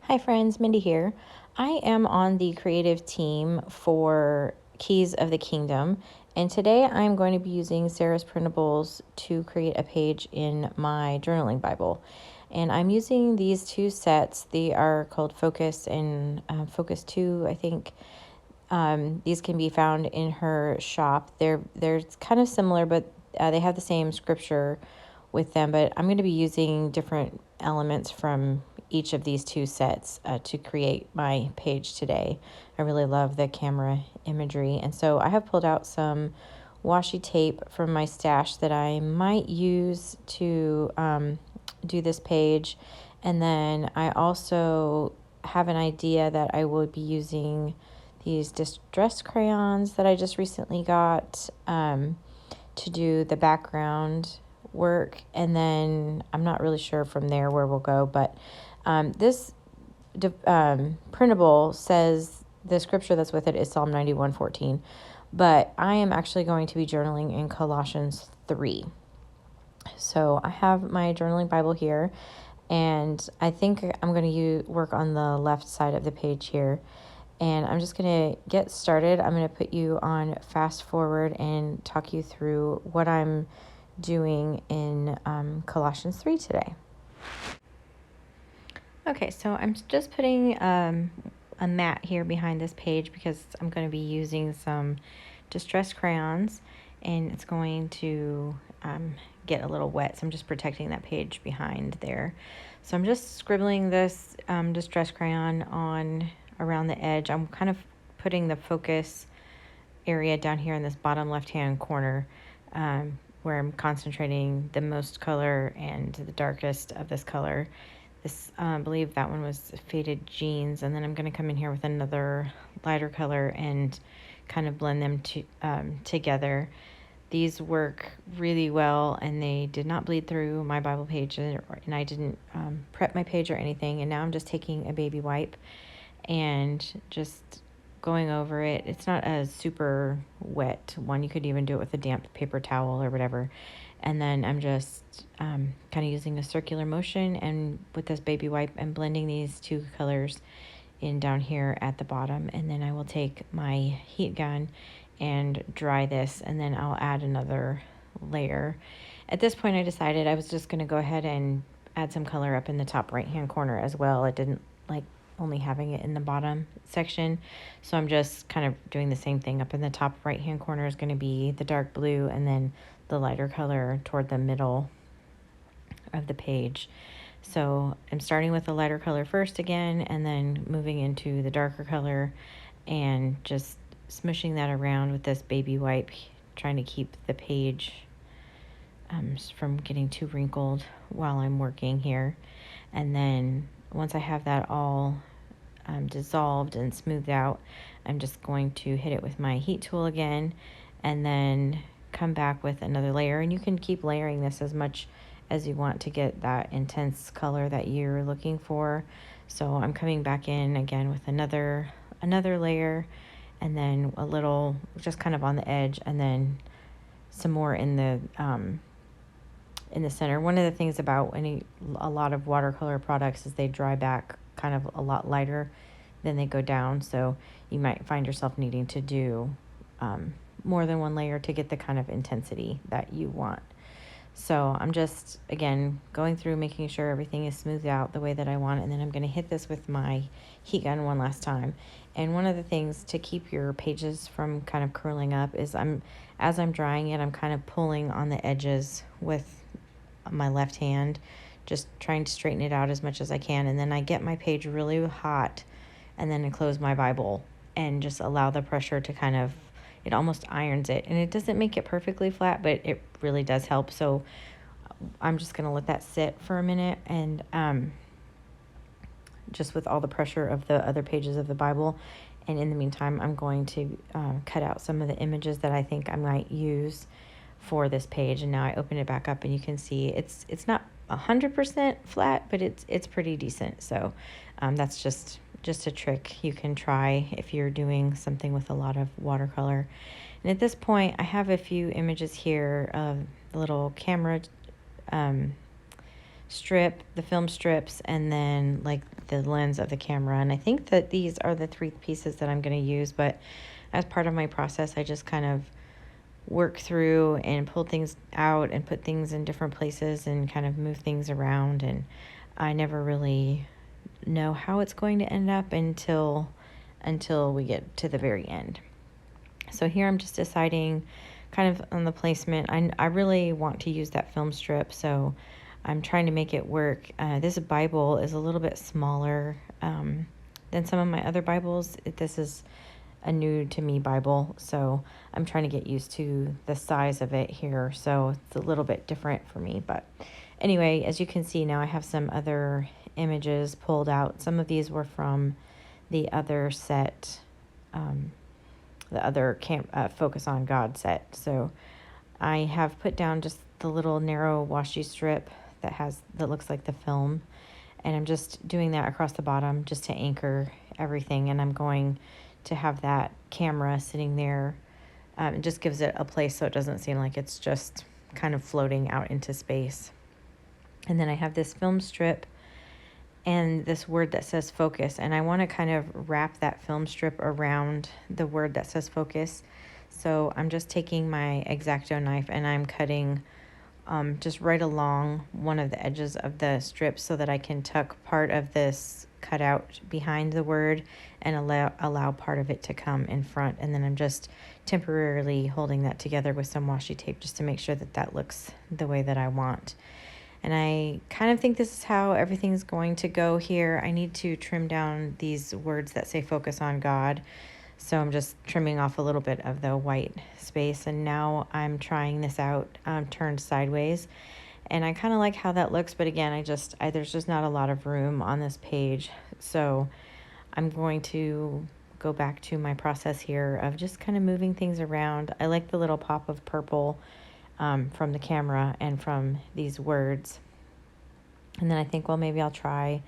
Hi friends, Mindy here. I am on the creative team for Keys of the Kingdom, and today I'm going to be using Sarah's printables to create a page in my journaling Bible. And I'm using these two sets. They are called Focus and Focus 2, I think. These can be found in her shop. They're kind of similar, but they have the same scripture with them. But I'm going to be using different elements from each of these two sets to create my page today. I really love the camera imagery, and so I have pulled out some washi tape from my stash that I might use to do this page. And then I also have an idea that I will be using these distress crayons that I just recently got to do the background work. And then I'm not really sure from there where we'll go, but this printable says the scripture that's with it is Psalm 91:14, but I am actually going to be journaling in Colossians 3. So I have my journaling Bible here, and I think I'm going to work on the left side of the page here. And I'm just going to get started. I'm going to put you on fast forward and talk you through what I'm doing in Colossians 3 today. Okay, so I'm just putting a mat here behind this page because I'm going to be using some distress crayons, and it's going to get a little wet, so I'm just protecting that page behind there. So I'm just scribbling this distress crayon on around the edge. I'm kind of putting the focus area down here in this bottom left-hand corner where I'm concentrating the most color and the darkest of this color. This, I believe that one was Faded Jeans, and then I'm going to come in here with another lighter color and kind of blend them together. These work really well, and they did not bleed through my Bible page, and I didn't prep my page or anything. And now I'm just taking a baby wipe and just going over it. It's not a super wet one. You could even do it with a damp paper towel or whatever. And then I'm just kind of using a circular motion and with this baby wipe and blending these two colors in down here at the bottom. And then I will take my heat gun and dry this, and then I'll add another layer. At this point, I decided I was just going to go ahead and add some color up in the top right hand corner as well. I didn't like only having it in the bottom section, so I'm just kind of doing the same thing. Up in the top right hand corner is going to be the dark blue, and then the lighter color toward the middle of the page. So I'm starting with the lighter color first again, and then moving into the darker color and just smushing that around with this baby wipe, trying to keep the page from getting too wrinkled while I'm working here. And then once I have that all dissolved and smoothed out, I'm just going to hit it with my heat tool again, and then come back with another layer. And you can keep layering this as much as you want to get that intense color that you're looking for. So I'm coming back in again with another layer, and then a little just kind of on the edge, and then some more in the center. One of the things about a lot of watercolor products is they dry back kind of a lot lighter than they go down, so you might find yourself needing to do more than one layer to get the kind of intensity that you want. So I'm just, again, going through making sure everything is smoothed out the way that I want, and then I'm going to hit this with my heat gun one last time. And one of the things to keep your pages from kind of curling up is as I'm drying it, I'm kind of pulling on the edges with my left hand, just trying to straighten it out as much as I can. And then I get my page really hot, and then I close my Bible and just allow the pressure to kind of, it almost irons it. And it doesn't make it perfectly flat, but it really does help. So I'm just going to let that sit for a minute, and just with all the pressure of the other pages of the Bible. And in the meantime, I'm going to cut out some of the images that I think I might use for this page. And now I open it back up, and you can see it's not 100% flat, but it's pretty decent. So that's just a trick you can try if you're doing something with a lot of watercolor. And at this point, I have a few images here of the little camera strip, the film strips, and then like the lens of the camera. And I think that these are the 3 pieces that I'm going to use, but as part of my process, I just kind of work through and pull things out and put things in different places and kind of move things around. And I never really know how it's going to end up until we get to the very end. So here I'm just deciding kind of on the placement. I really want to use that film strip, so I'm trying to make it work. This Bible is a little bit smaller than some of my other Bibles. This is a new to me Bible, so I'm trying to get used to the size of it here, so it's a little bit different for me. But anyway, as you can see now, I have some other images pulled out. Some of these were from the other set, the other Focus on God set. So I have put down just the little narrow washi strip that looks like the film, and I'm just doing that across the bottom just to anchor everything. And I'm going to have that camera sitting there. It just gives it a place so it doesn't seem like it's just kind of floating out into space. And then I have this film strip and this word that says focus, and I want to kind of wrap that film strip around the word that says focus. So I'm just taking my X-Acto knife and I'm cutting just right along one of the edges of the strip so that I can tuck part of this cutout behind the word and allow part of it to come in front. And then I'm just temporarily holding that together with some washi tape just to make sure that that looks the way that I want. And I kind of think this is how everything's going to go here. I need to trim down these words that say focus on God. So I'm just trimming off a little bit of the white space. And now I'm trying this out turned sideways. And I kind of like how that looks. But again, there's just not a lot of room on this page. So I'm going to go back to my process here of just kind of moving things around. I like the little pop of purple from the camera and from these words. And then I think, well, maybe I'll try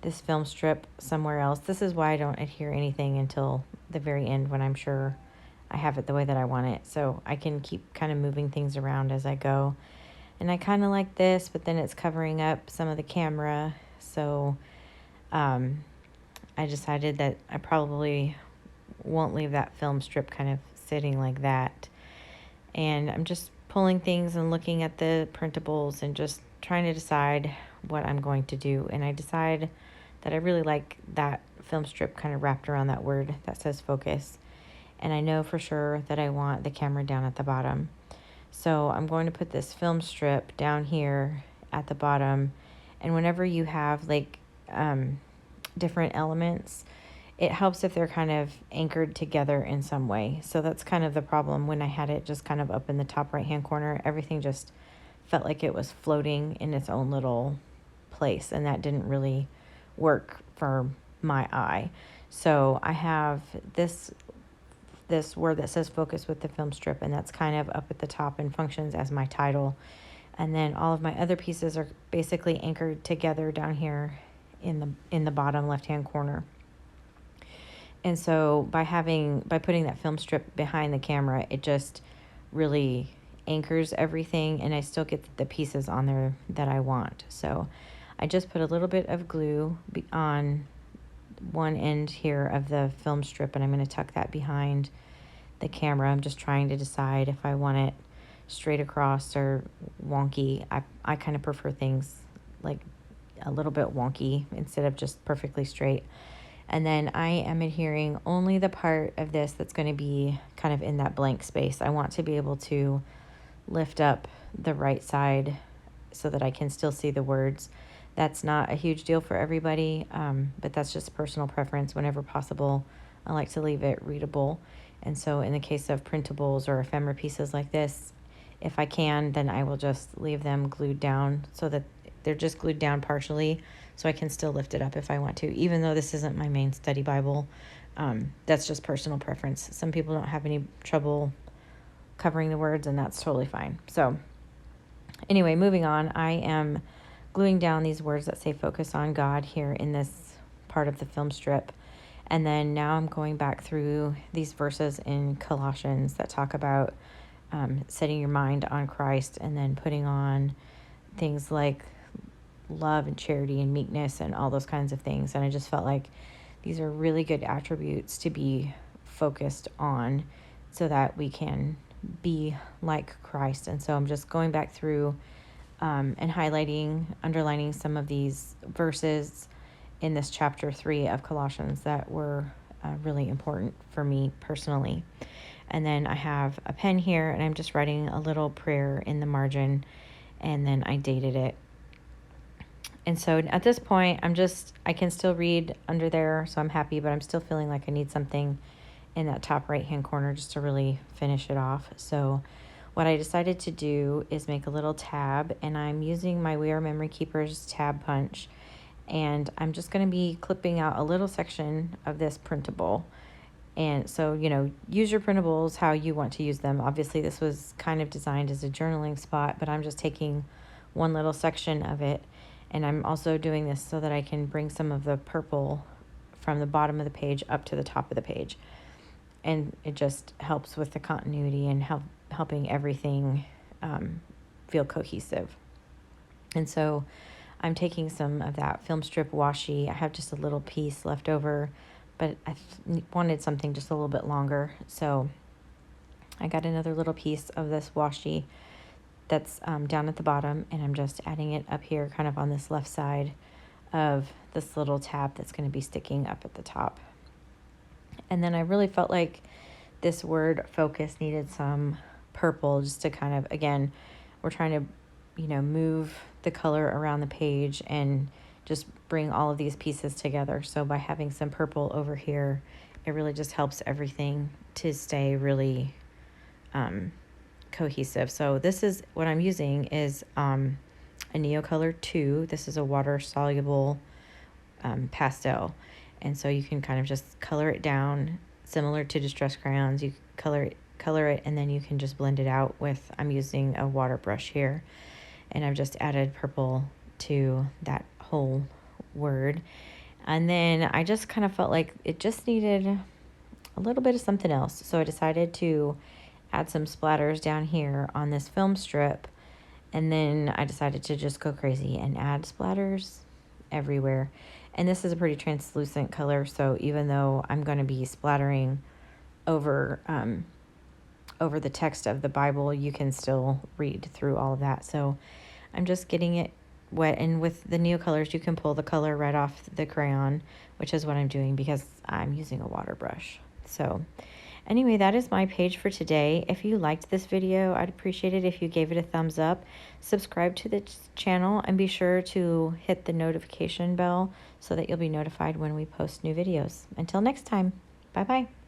this film strip somewhere else. This is why I don't adhere anything until the very end when I'm sure I have it the way that I want it. So I can keep kind of moving things around as I go. And I kind of like this, but then it's covering up some of the camera. So I decided that I probably won't leave that film strip kind of sitting like that. And I'm just pulling things and looking at the printables and just trying to decide what I'm going to do. And I decide that I really like that film strip kind of wrapped around that word that says focus. And I know for sure that I want the camera down at the bottom. So I'm going to put this film strip down here at the bottom. And whenever you have like different elements, it helps if they're kind of anchored together in some way. So that's kind of the problem when I had it just kind of up in the top right hand corner. Everything just felt like it was floating in its own little place, and that didn't really work for my eye. So I have this word that says focus with the film strip, and that's kind of up at the top and functions as my title. And then all of my other pieces are basically anchored together down here in the bottom left hand corner. And so by putting that film strip behind the camera, it just really anchors everything, and I still get the pieces on there that I want. So I just put a little bit of glue on one end here of the film strip, and I'm going to tuck that behind the camera. I'm just trying to decide if I want it straight across or wonky. I kind of prefer things like a little bit wonky instead of just perfectly straight. And then I am adhering only the part of this that's going to be kind of in that blank space. I want to be able to lift up the right side so that I can still see the words. That's not a huge deal for everybody, but that's just personal preference. Whenever possible, I like to leave it readable. And so in the case of printables or ephemera pieces like this, if I can, then I will just leave them glued down so that they're just glued down partially, so I can still lift it up if I want to, even though this isn't my main study Bible. That's just personal preference. Some people don't have any trouble covering the words, and that's totally fine. So anyway, moving on, I am gluing down these words that say focus on God here in this part of the film strip. And then now I'm going back through these verses in Colossians that talk about setting your mind on Christ, and then putting on things like love and charity and meekness and all those kinds of things. And I just felt like these are really good attributes to be focused on so that we can be like Christ. And so I'm just going back through and highlighting, underlining some of these verses in this chapter 3 of Colossians that were really important for me personally. And then I have a pen here, and I'm just writing a little prayer in the margin, and then I dated it. And so at this point, I can still read under there, so I'm happy, but I'm still feeling like I need something in that top right-hand corner just to really finish it off. So what I decided to do is make a little tab, and I'm using my We Are Memory Keepers tab punch, and I'm just going to be clipping out a little section of this printable. And so, use your printables how you want to use them. Obviously, this was kind of designed as a journaling spot, but I'm just taking one little section of it. And I'm also doing this so that I can bring some of the purple from the bottom of the page up to the top of the page. And it just helps with the continuity and helping everything feel cohesive. And so I'm taking some of that film strip washi. I have just a little piece left over, but I wanted something just a little bit longer. So I got another little piece of this washi that's down at the bottom, and I'm just adding it up here kind of on this left side of this little tab that's going to be sticking up at the top. And then I really felt like this word focus needed some purple just to kind of, again, we're trying to, move the color around the page and just bring all of these pieces together. So by having some purple over here, it really just helps everything to stay really cohesive. So this is what I'm using is a Neocolor 2. This is a water soluble pastel. And so you can kind of just color it down similar to distress crayons. You color it and then you can just blend it out with, I'm using a water brush here. And I've just added purple to that whole word. And then I just kind of felt like it just needed a little bit of something else. So I decided to add some splatters down here on this film strip. And then I decided to just go crazy and add splatters everywhere. And this is a pretty translucent color, so even though I'm going to be splattering over the text of the Bible, you can still read through all of that. So I'm just getting it wet, and with the Neocolors, you can pull the color right off the crayon, which is what I'm doing because I'm using a water brush. So anyway, that is my page for today. If you liked this video, I'd appreciate it if you gave it a thumbs up, subscribe to the channel, and be sure to hit the notification bell so that you'll be notified when we post new videos. Until next time, bye-bye.